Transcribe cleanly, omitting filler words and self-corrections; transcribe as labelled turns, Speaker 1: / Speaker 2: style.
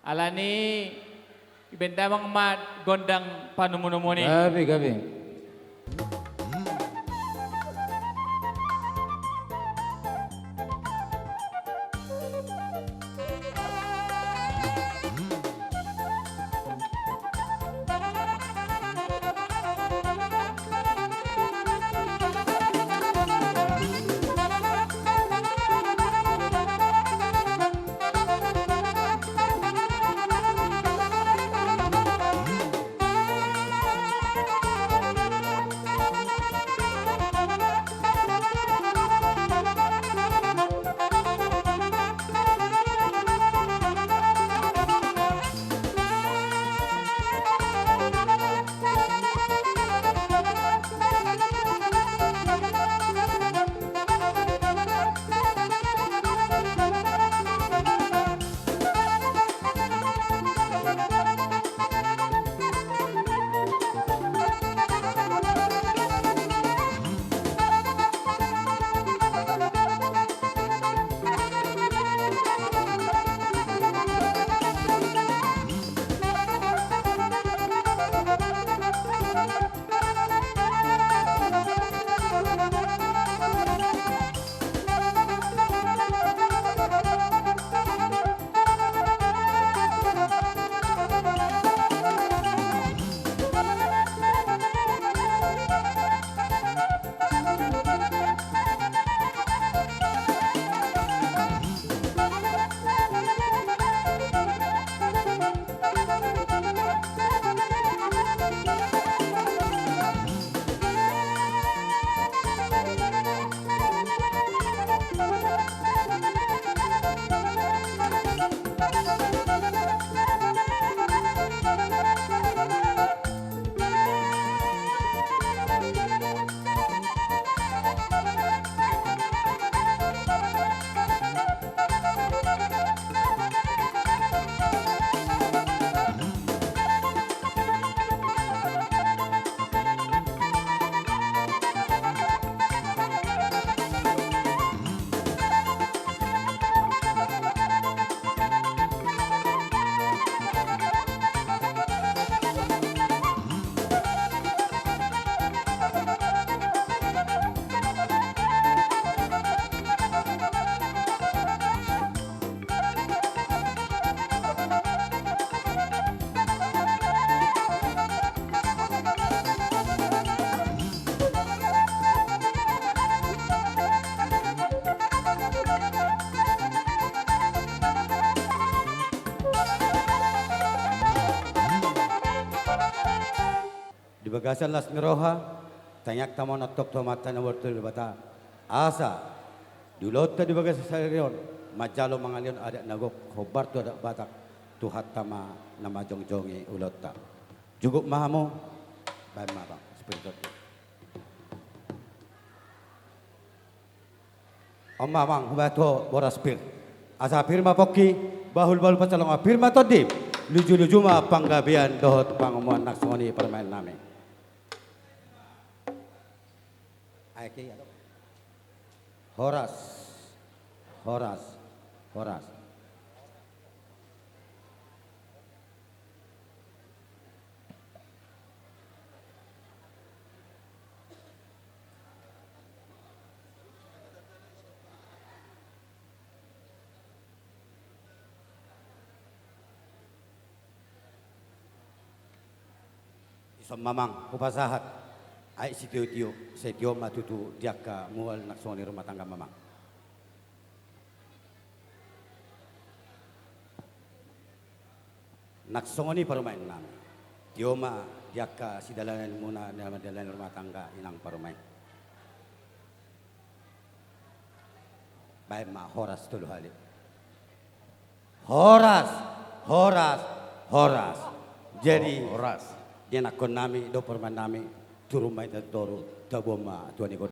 Speaker 1: Alani ibenta mang mat gondang panumu-numu ni.
Speaker 2: Gabi, gabi.
Speaker 3: Di bagasan las ngeroha, tanyak tamo notok tomata na wortel bata. Asa, dulota di bagasan sarion, majalo mangalion ada nagok, hobar tu ada batak, tuhat tama nama jongjongi ulota. Jugup mahamo, baik mabang, seperti itu. Om mamang, hubato boras pir. Asa firma poki, bahul-bahul pacalong firma todip. Luju-luju ma panggabian dohot pangumuan naksoni permain nami. Aiki Horas, Horas, Horas. Isang mamang pupasahat. Ay si Tio, si Tio matutu diak ka mual naksoni rumah tangga mamang. Naksoni parumain namin. Tio ma diak ka si dalanan muna dalam dalanan rumah tangga inang parumain. Baik ma horas tulu hali. Horas, horas, horas. Jadi
Speaker 2: Horas.
Speaker 3: dia nakon nami do parumain nami. Turumay na toro, taboma, tuan